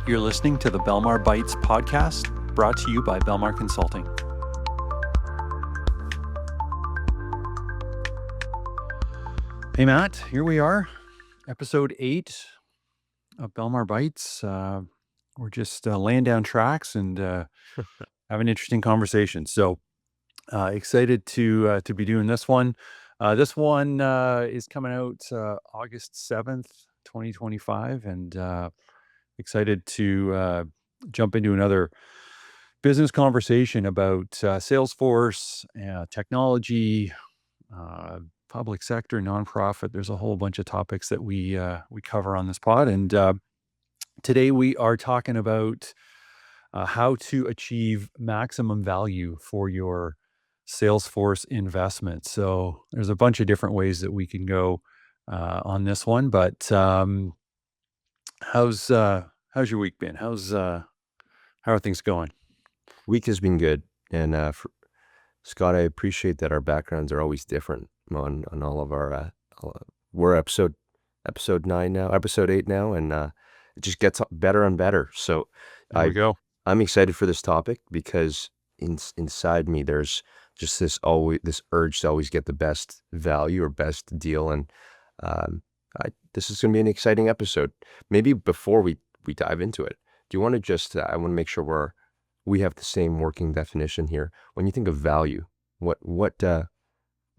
You're listening to the Belmar Bites podcast, brought to you by Belmar Consulting. Hey, Matt, here we are, episode 8 of Belmar Bites. We're just laying down tracks and having interesting conversations. So excited to be doing this one. This one is coming out August 7th, 2025, and excited to jump into another business conversation about Salesforce, technology, public sector, nonprofit. There's a whole bunch of topics that we cover on this pod, and today we are talking about how to achieve maximum value for your Salesforce investment. So there's a bunch of different ways that we can go on this one, but how's your week been? How are things going? Week has been good, and Scott, I appreciate that our backgrounds are always different on all of our. We're episode 9 now, episode 8 now, and it just gets better and better. So There we go. I'm excited for this topic because inside me there's just this urge to always get the best value or best deal, and this is going to be an exciting episode. Maybe before we dive into it, do you want to just? I want to make sure we have the same working definition here. When you think of value, what do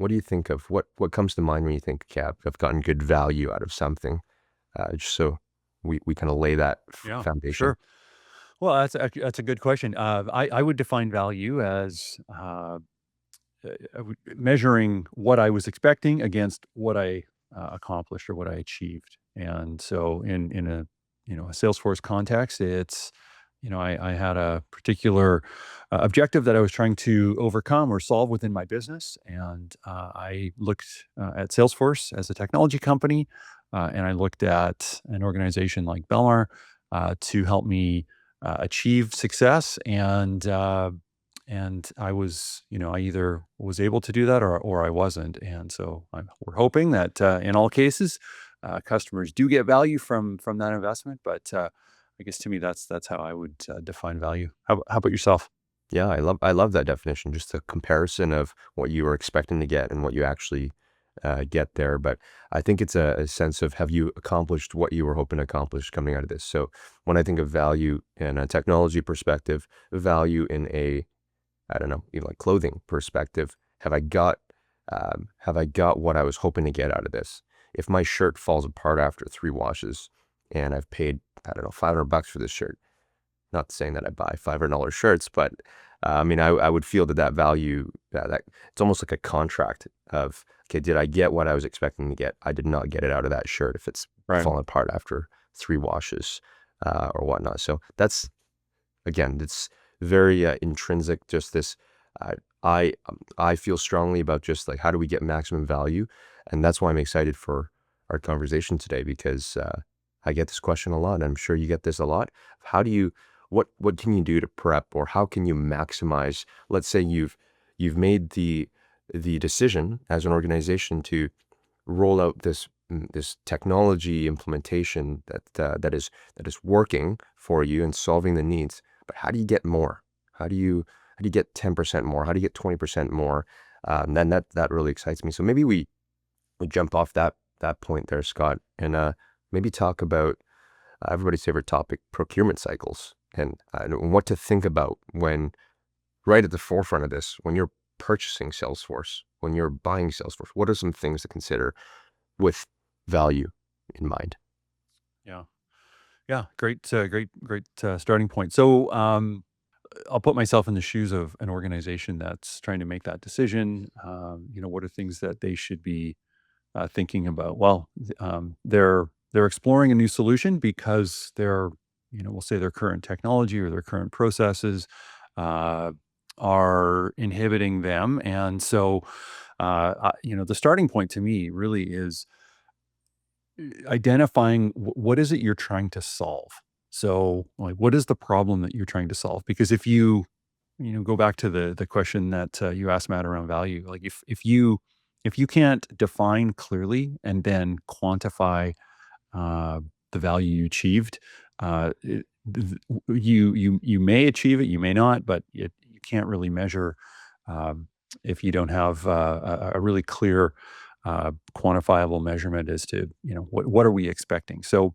you think of? What comes to mind when you think, okay, I've gotten good value out of something? Just so we kind of lay that foundation. Sure. Well, that's a good question. I would define value as measuring what I was expecting against what I accomplished or what I achieved. And so, in a a Salesforce context, it's I had a particular objective that I was trying to overcome or solve within my business, and I looked at Salesforce as a technology company, and I looked at an organization like Belmar to help me achieve success, and I was I either was able to do that or I wasn't, and so we're hoping that in all cases, customers do get value from that investment, but I guess to me, that's how I would define value. How about yourself? Yeah, I love that definition. Just a comparison of what you were expecting to get and what you actually get there. But I think it's a sense of, have you accomplished what you were hoping to accomplish coming out of this? So when I think of value in a technology perspective, value in a, I don't know, even like clothing perspective, have I got what I was hoping to get out of this? If my shirt falls apart after 3 washes and I've paid, I don't know, $500 for this shirt, not saying that I buy $500 shirts, but I mean, I would feel that value, that it's almost like a contract of, okay, did I get what I was expecting to get? I did not get it out of that shirt if it's fallen apart after 3 washes or whatnot. So that's, again, it's very intrinsic, just this, I feel strongly about just like, how do we get maximum value? And that's why I'm excited for our conversation today, because I get this question a lot, and I'm sure you get this a lot. How do you, what can you do to prep, or how can you maximize? Let's say you've made the decision as an organization to roll out this technology implementation that is working for you and solving the needs. But how do you get more? How do you get 10% more? How do you get 20% more? Then that really excites me. So maybe we jump off that point there, Scott, and maybe talk about everybody's favorite topic, procurement cycles, and what to think about when, right at the forefront of this, when you're purchasing Salesforce, when you're buying Salesforce. What are some things to consider with value in mind? Yeah, great starting point. So I'll put myself in the shoes of an organization that's trying to make that decision. What are things that they should be thinking about? Well, they're exploring a new solution because we'll say their current technology or their current processes are inhibiting them, and so the starting point to me really is identifying what is it you're trying to solve. So, like, what is the problem that you're trying to solve? Because if you go back to the question that you asked, Matt, around value, like if you can't define clearly and then quantify the value you achieved, you may achieve it, you may not, but you can't really measure um, if you don't have a really clear, quantifiable measurement as to what are we expecting. So,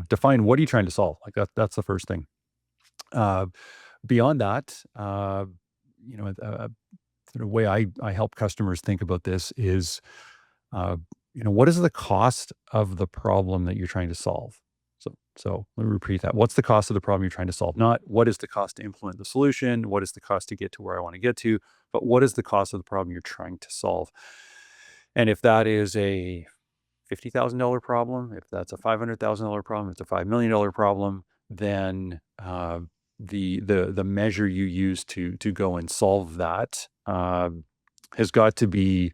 define what are you trying to solve. Like that's the first thing. Uh, Beyond that, a sort of way I help customers think about this is uh, what is the cost of the problem that you're trying to solve? So let me repeat that. What's the cost of the problem you're trying to solve? Not what is the cost to implement the solution? What is the cost to get to where I want to get to? But what is the cost of the problem you're trying to solve? And if that is a $50,000 problem, if that's a $500,000 problem, if it's a $5 million problem, then the measure you use to go and solve that has got to be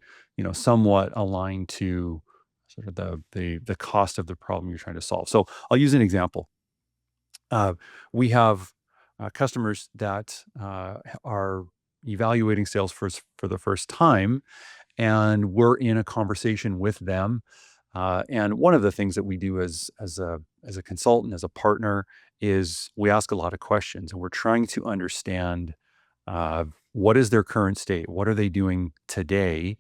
somewhat aligned to sort of the cost of the problem you're trying to solve. So I'll use an example. We have customers that are evaluating Salesforce for the first time, and we're in a conversation with them. And one of the things that we do as a consultant, as a partner, is we ask a lot of questions, and we're trying to understand what is their current state, what are they doing today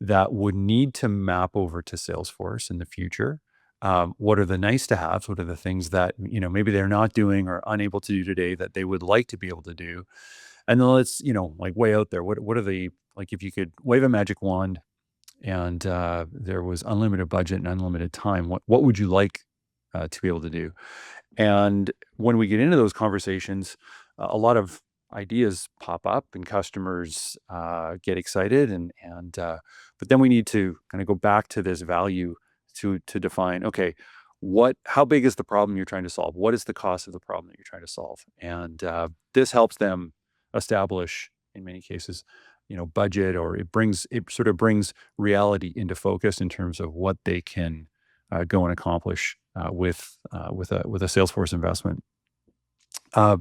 that would need to map over to Salesforce in the future. What are the nice to haves? What are the things that maybe they're not doing or unable to do today that they would like to be able to do? And then let's like way out there. What are the like if you could wave a magic wand and there was unlimited budget and unlimited time, what would you like to be able to do? And when we get into those conversations, a lot of ideas pop up, and customers get excited, and but then we need to kind of go back to this value to define. Okay, how big is the problem you're trying to solve? What is the cost of the problem that you're trying to solve? And this helps them establish, in many cases, budget, or it sort of brings reality into focus in terms of what they can go and accomplish with a Salesforce investment. Uh,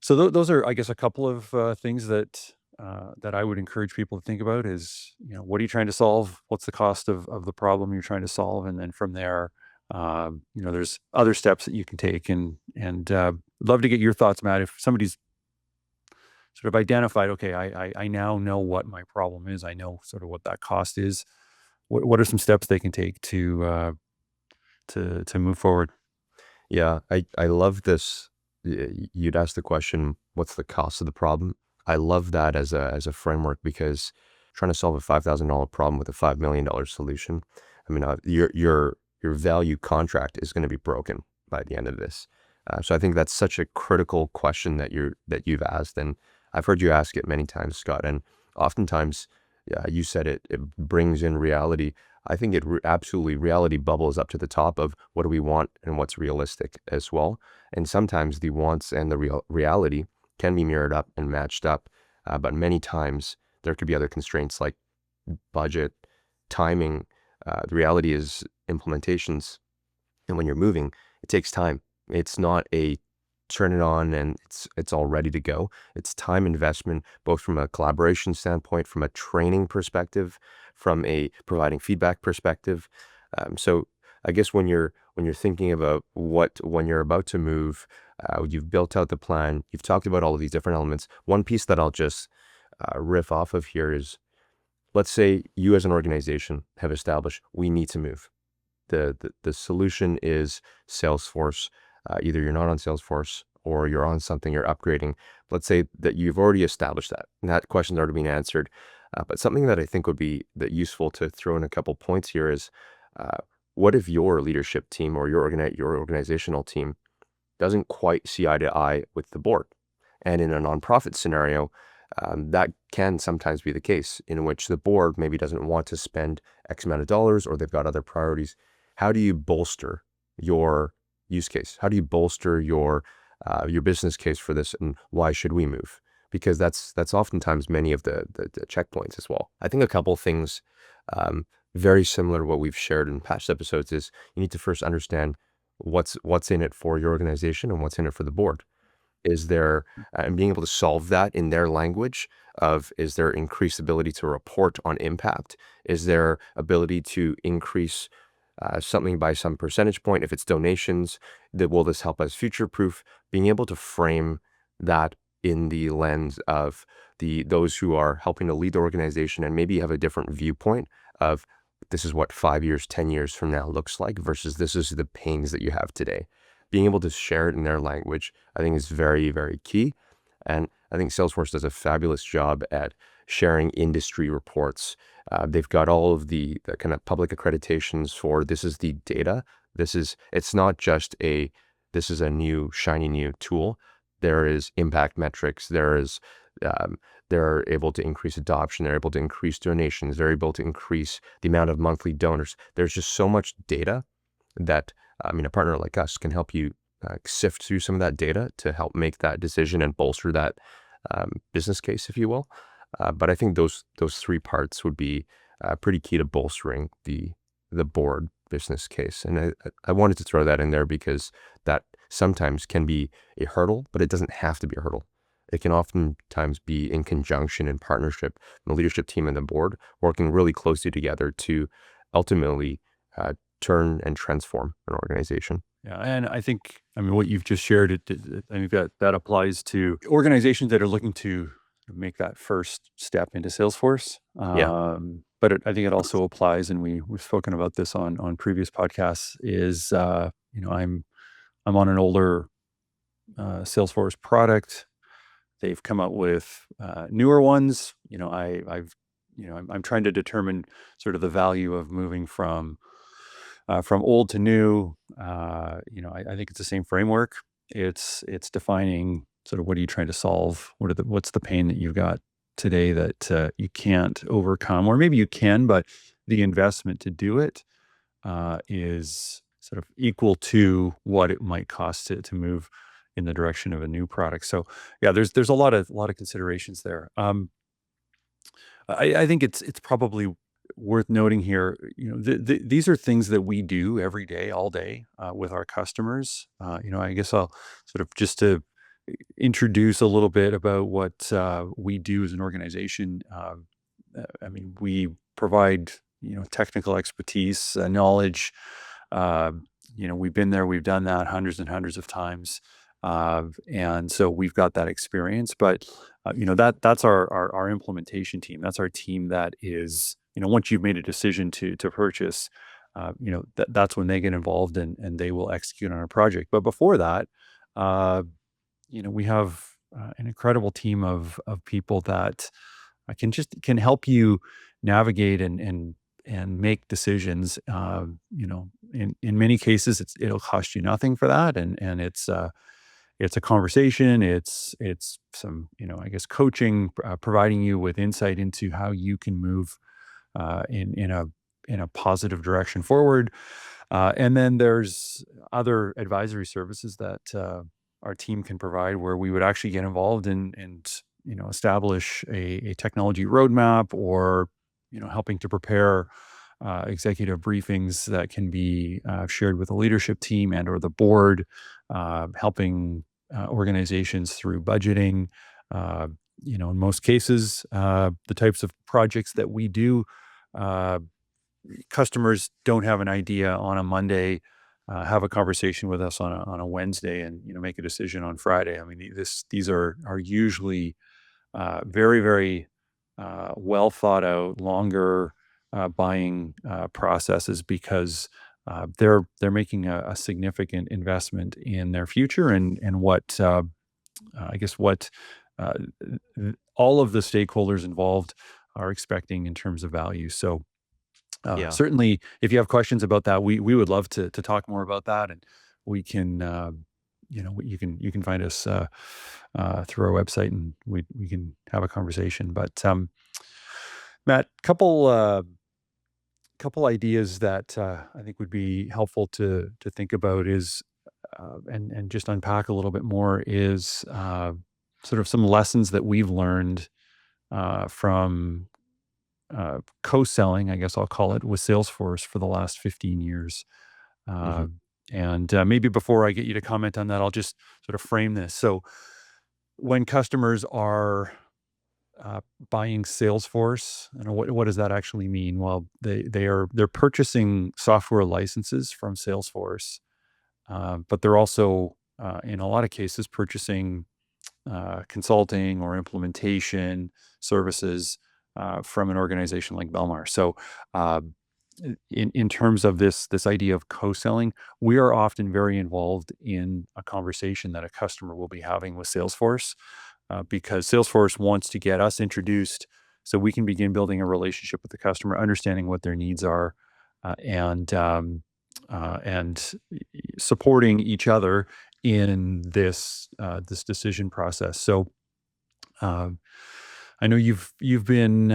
so those are, I guess, a couple of things that I would encourage people to think about. Is what are you trying to solve? What's the cost of the problem you're trying to solve? And then from there, there's other steps that you can take. And love to get your thoughts, Matt. If somebody's sort of identified, okay, I now know what my problem is. I know sort of what that cost is. What are some steps they can take to move forward? Yeah, I love this. You'd ask the question, what's the cost of the problem? I love that as a framework because trying to solve a $5,000 problem with a $5 million solution, I mean, your value contract is going to be broken by the end of this. So I think that's such a critical question that you've asked, and I've heard you ask it many times, Scott. And oftentimes, yeah, you said it brings in reality. I think absolutely reality bubbles up to the top of what do we want and what's realistic as well. And sometimes the wants and the reality can be mirrored up and matched up. But many times there could be other constraints like budget, timing. The reality is implementations. And when you're moving, it takes time. It's not a turn it on and it's all ready to go. It's time investment, both from a collaboration standpoint, from a training perspective, from a providing feedback perspective. So I guess when you're thinking about when you're about to move, you've built out the plan, you've talked about all of these different elements. One piece that I'll just riff off of here is, let's say you as an organization have established we need to move. The solution is Salesforce. Either you're not on Salesforce or you're on something you're upgrading. Let's say that you've already established that, and that question's already been answered. But something that I think would be useful to throw in a couple points here is, what if your leadership team or your organizational team doesn't quite see eye to eye with the board? And in a nonprofit scenario, that can sometimes be the case, in which the board maybe doesn't want to spend X amount of dollars, or they've got other priorities. How do you bolster your use case? How do you bolster your business case for this, and why should we move? Because that's oftentimes many of the checkpoints as well. I think a couple things very similar to what we've shared in past episodes is you need to first understand what's in it for your organization and what's in it for the board. Is there and being able to solve that in their language of, is there increased ability to report on impact? Is there ability to increase something by some percentage point. If it's donations, that will this help us future proof? Being able to frame that in the lens of those who are helping to lead the organization and maybe have a different viewpoint of this is what 5 years, 10 years from now looks like versus this is the pains that you have today. Being able to share it in their language, I think, is very, very key. And I think Salesforce does a fabulous job at sharing industry reports. They've got all of the kind of public accreditations for this is the data. It's not just this is a new, shiny new tool. There is impact metrics. Um, they're able to increase adoption. They're able to increase donations. They're able to increase the amount of monthly donors. There's just so much data that, a partner like us can help you sift through some of that data to help make that decision and bolster that business case, if you will. But I think those three parts would be pretty key to bolstering the board business case. And I wanted to throw that in there because that sometimes can be a hurdle, but it doesn't have to be a hurdle. It can oftentimes be in conjunction and partnership, the leadership team and the board working really closely together to ultimately turn and transform an organization. Yeah, and what you've just shared, I think that applies to organizations that are looking to make that first step into Salesforce. Yeah. But I think it also applies, and we've spoken about this on previous podcasts. Is I'm on an older Salesforce product. They've come out with newer ones. I'm trying to determine sort of the value of moving from old to new. I think it's the same framework. It's defining sort of what are you trying to solve? What's the pain that you've got today that you can't overcome, or maybe you can, but the investment to do it is sort of equal to what it might cost to move in the direction of a new product. So yeah, there's a lot of considerations there. I think it's probably worth noting here. These are things that we do every day, all day, with our customers. I guess I'll sort of just to introduce a little bit about what we do as an organization. We provide technical expertise, knowledge. Uh, we've been there, we've done that hundreds and hundreds of times, and so we've got that experience. But that's our implementation team. That's our team that is, once you've made a decision to purchase, that's when they get involved and they will execute on a project. But before that, uh, we have an incredible team of people that can help you navigate and make decisions. In many cases, it'll cost you nothing for that, and it's a conversation. It's some, I guess, coaching, providing you with insight into how you can move in a positive direction forward. And then there's other advisory services that our team can provide, where we would actually get involved and establish a technology roadmap, or helping to prepare executive briefings that can be shared with the leadership team and or the board, helping organizations through budgeting. Uh, in most cases, the types of projects that we do, uh, customers don't have an idea on a Monday, have a conversation with us on a Wednesday, and make a decision on Friday. I mean, these are usually very, very well thought out, longer buying processes, because they're making a significant investment in their future, and what I guess what uh, all of the stakeholders involved are expecting in terms of value. So Yeah. certainly, if you have questions about that, we would love to talk more about that, and we can, you can find us through our website, and we can have a conversation. But Matt, couple ideas that I think would be helpful to think about is and just unpack a little bit more is sort of some lessons that we've learned from co-selling, I guess I'll call it, with Salesforce for the last 15 years. Hmm. Uh, and maybe before I get you to comment on that, I'll just sort of frame this. So when customers are uh, buying Salesforce. And what does that actually mean? Well, they're purchasing software licenses from Salesforce, but they're also in a lot of cases purchasing consulting or implementation services from an organization like Belmar. So, uh, in terms of this idea of co-selling, we are often very involved in a conversation that a customer will be having with Salesforce, because Salesforce wants to get us introduced so we can begin building a relationship with the customer, understanding what their needs are, and supporting each other in this decision process. So, um, I know you've been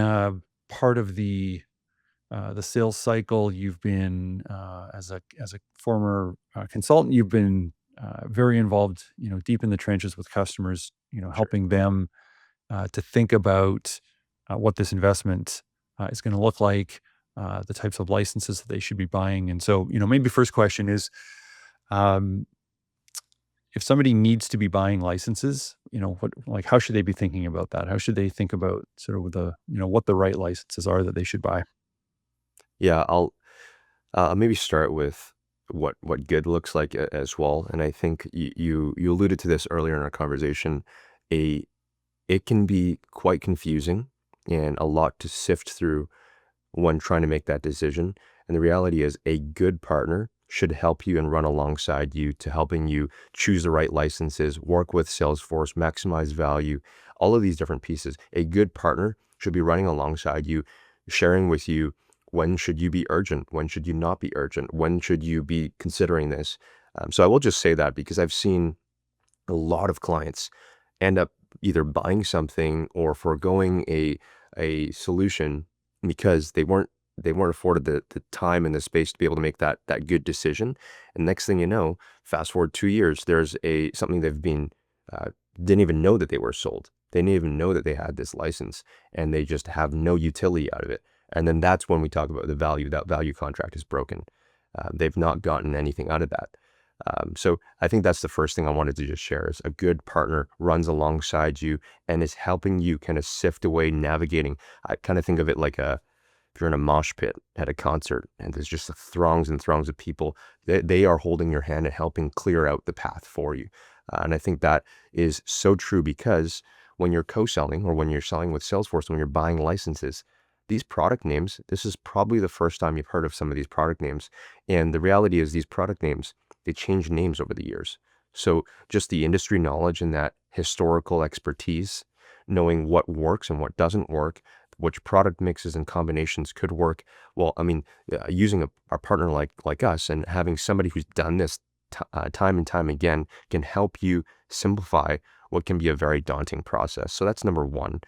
part of the sales cycle. You've been as a former consultant. You've been very involved, deep in the trenches with customers. Sure. Helping them to think about what this investment is going to look like, the types of licenses that they should be buying. And so, maybe first question is, um, if somebody needs to be buying licenses, how should they be thinking about that? How should they think about sort of what the right licenses are that they should buy? Yeah, I'll maybe start with what good looks like as well. And I think you alluded to this earlier in our conversation. A It can be quite confusing and a lot to sift through when trying to make that decision. And the reality is, a good partner should help you and run alongside you to helping you choose the right licenses, work with Salesforce, maximize value, all of these different pieces. A good partner should be running alongside you, sharing with you when should you be urgent, when should you not be urgent, when should you be considering this. So I will just say that because I've seen a lot of clients end up either buying something or foregoing a solution because they weren't afforded the time and the space to be able to make that good decision. And next thing you know, fast forward 2 years, there's a something they've been uh, didn't even know that they were sold. They didn't even know that they had this license, and they just have no utility out of it. And then that's when we talk about the value. That value contract is broken. They've not gotten anything out of that. So I think that's the first thing I wanted to just share is a good partner runs alongside you and is helping you kind of sift away navigating. I kind of think of it like if you're in a mosh pit at a concert and there's just throngs and throngs of people, they are holding your hand and helping clear out the path for you. And I think that is so true because when you're co-selling or when you're selling with Salesforce, when you're buying licenses, these product names, this is probably the first time you've heard of some of these product names. And the reality is these product names, they change names over the years. So just the industry knowledge and that historical expertise, knowing what works and what doesn't work, which product mixes and combinations could work. Well, I mean, using a partner like us and having somebody who's done this time and time again can help you simplify what can be a very daunting process. So that's number one,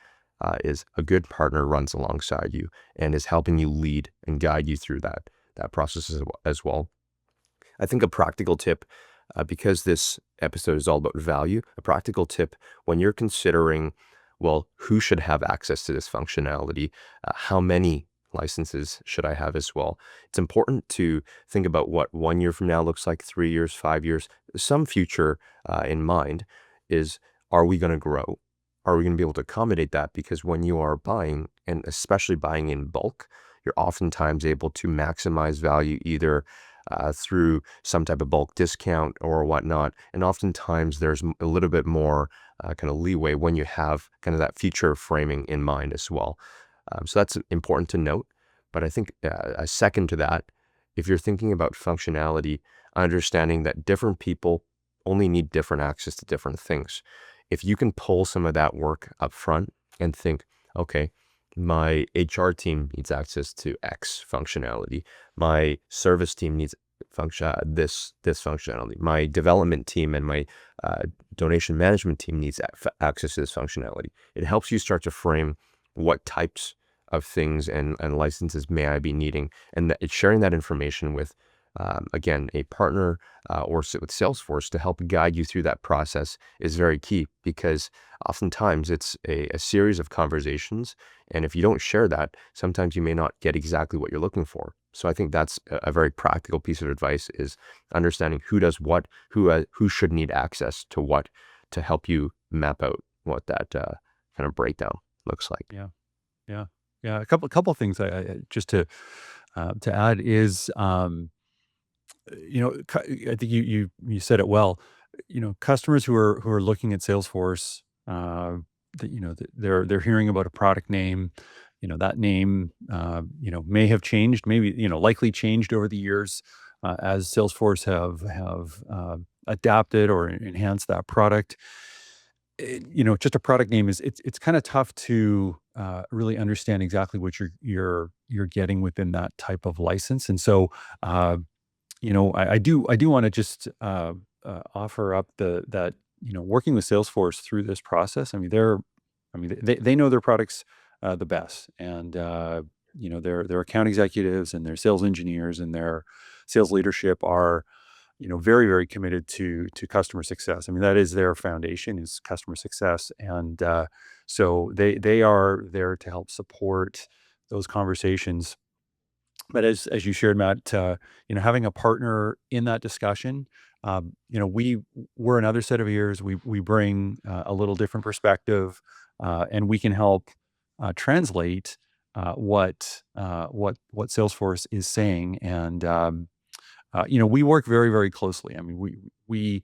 is a good partner runs alongside you and is helping you lead and guide you through that process as well. I think a practical tip, because this episode is all about value, a practical tip when you're considering, well, who should have access to this functionality? How many licenses should I have as well? It's important to think about what 1 year from now looks like, 3 years, 5 years, some future in mind is, are we going to grow? Are we going to be able to accommodate that? Because when you are buying, and especially buying in bulk, you're oftentimes able to maximize value either through some type of bulk discount or whatnot. And oftentimes there's a little bit more kind of leeway when you have kind of that future framing in mind as well. So that's important to note. But I think a second to that, if you're thinking about functionality, understanding that different people only need different access to different things. If you can pull some of that work up front and think, okay, my HR team needs access to X functionality. My service team needs this functionality. My development team and my donation management team needs access to this functionality. It helps you start to frame what types of things and licenses may I be needing, and it's sharing that information with again, a partner or sit with Salesforce to help guide you through that process is very key because oftentimes it's a series of conversations. And if you don't share that, sometimes you may not get exactly what you're looking for. So I think that's a very practical piece of advice is understanding who does what, who should need access to what to help you map out what that kind of breakdown looks like. Yeah. Yeah. Yeah. A couple things just to add is, I think you said it well. Customers who are looking at Salesforce, they're hearing about a product name. That name, may have changed, maybe likely changed over the years as Salesforce have adapted or enhanced that product. Just a product name is it's kind of tough to really understand exactly what you're getting within that type of license, and so. I do want to just offer up that working with Salesforce through this process. They know their products the best, and their account executives and their sales engineers and their sales leadership are very very committed to customer success. I mean, that is their foundation, is customer success, and so they are there to help support those conversations. But as you shared, Matt, having a partner in that discussion, we're another set of ears. We bring a little different perspective, and we can help translate what Salesforce is saying. And we work very very closely. I mean, we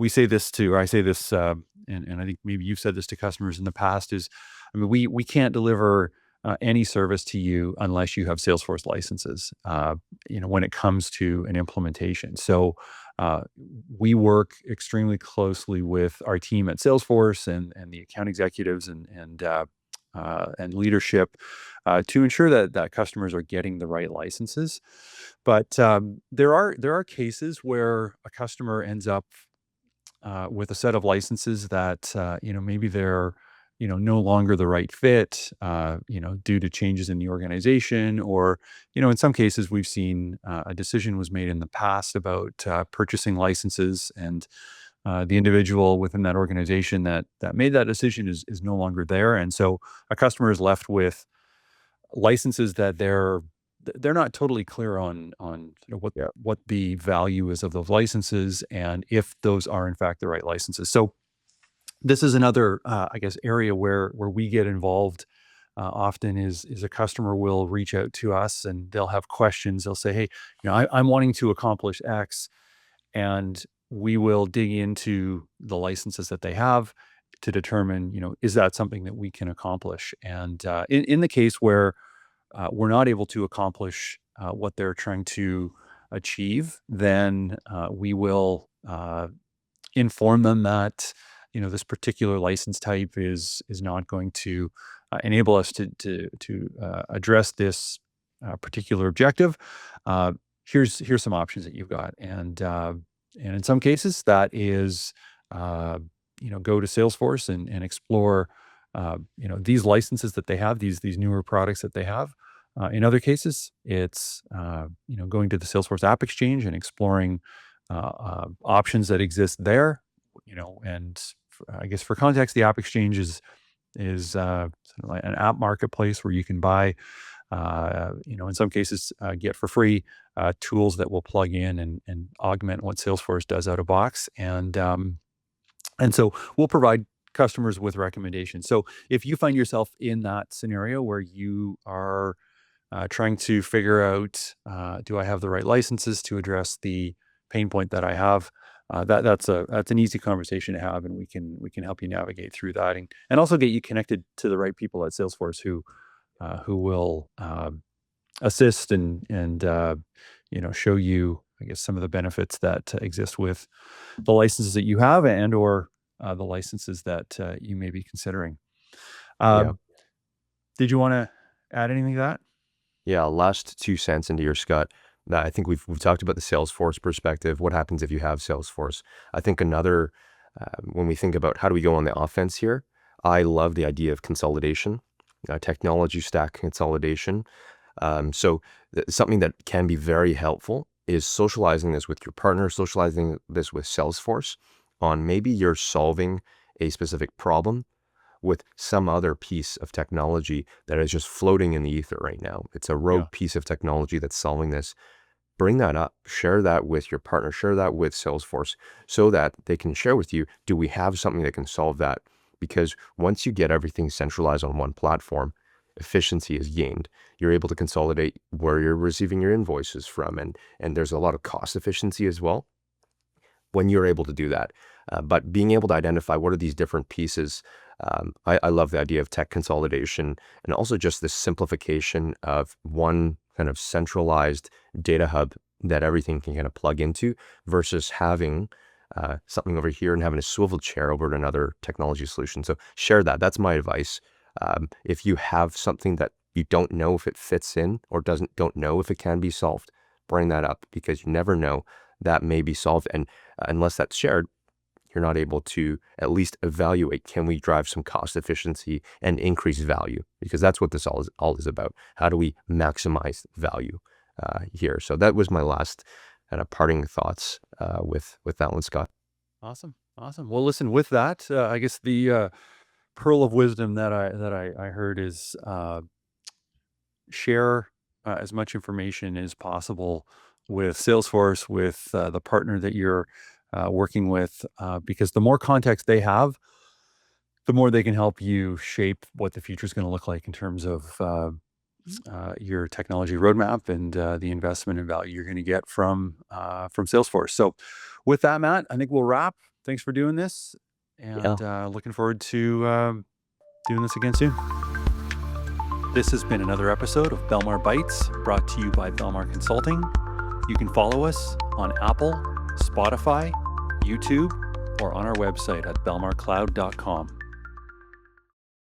say this to, or I say this, and I think maybe you've said this to customers in the past, is, I mean, we can't deliver any service to you unless you have Salesforce licenses, when it comes to an implementation. So uh, we work extremely closely with our team at Salesforce and the account executives and leadership to ensure that customers are getting the right licenses. But there are cases where a customer ends up with a set of licenses that maybe they're no longer the right fit, due to changes in the organization, or in some cases we've seen a decision was made in the past about purchasing licenses, and the individual within that organization that made that decision is no longer there, and so a customer is left with licenses that they're not totally clear on Yeah. what the value is of those licenses, and if those are in fact the right licenses. So this is another, I guess, area where we get involved. Often is a customer will reach out to us and they'll have questions. They'll say, "Hey, I'm wanting to accomplish X," and we will dig into the licenses that they have to determine, is that something that we can accomplish? And in the case where we're not able to accomplish what they're trying to achieve, then we will inform them that this particular license type is not going to enable us to address this particular objective. Uh, here's some options that you've got, and in some cases that is uh, go to Salesforce and explore these licenses that they have, these newer products that they have. In other cases, it's going to the Salesforce App Exchange and exploring options that exist there. And I guess for context, the App Exchange is sort of like an app marketplace where you can buy, in some cases, get for free tools that will plug in and augment what Salesforce does out of box. And so we'll provide customers with recommendations. So if you find yourself in that scenario where you are trying to figure out, do I have the right licenses to address the pain point that I have? That's an easy conversation to have, and we can help you navigate through that, and also get you connected to the right people at Salesforce who will assist and show you, I guess, some of the benefits that exist with the licenses that you have, and or the licenses that you may be considering. Yeah. Um, did you want to add anything to that? Yeah, last 2 cents into your Scott. That I think we've talked about the Salesforce perspective. What happens if you have Salesforce? I think another, when we think about how do we go on the offense here, I love the idea of consolidation, technology stack consolidation. Something that can be very helpful is socializing this with your partner, socializing this with Salesforce on maybe you're solving a specific problem with some other piece of technology that is just floating in the ether right now. It's a Yeah. rogue piece of technology that's solving this. Bring that up, share that with your partner, share that with Salesforce so that they can share with you, do we have something that can solve that? because once you get everything centralized on one platform, efficiency is gained. You're able to consolidate where you're receiving your invoices from, and there's a lot of cost efficiency as well when you're able to do that. But being able to identify what are these different pieces, I love the idea of tech consolidation and also just this simplification of one kind of centralized data hub that everything can kind of plug into versus having something over here and having a swivel chair over at another technology solution. So share that. That's my advice. If you have something that you don't know if it fits in or don't know if it can be solved, bring that up because you never know that may be solved. And unless that's shared, you're not able to at least evaluate, can we drive some cost efficiency and increase value? Because that's what this all is about. How do we maximize value here? So that was my last kind of parting thoughts with that one, Scott. Awesome. Awesome. Well, listen, with that, I guess the pearl of wisdom that I heard is share as much information as possible with Salesforce, with the partner that you're working with, because the more context they have, the more they can help you shape what the future is going to look like in terms of your technology roadmap and the investment and value you're going to get from Salesforce. So, with that, Matt, I think we'll wrap. Thanks for doing this, Yeah. and looking forward to doing this again soon. This has been another episode of Belmar Bites, brought to you by Belmar Consulting. You can follow us on Apple, Spotify, YouTube, or on our website at belmarcloud.com.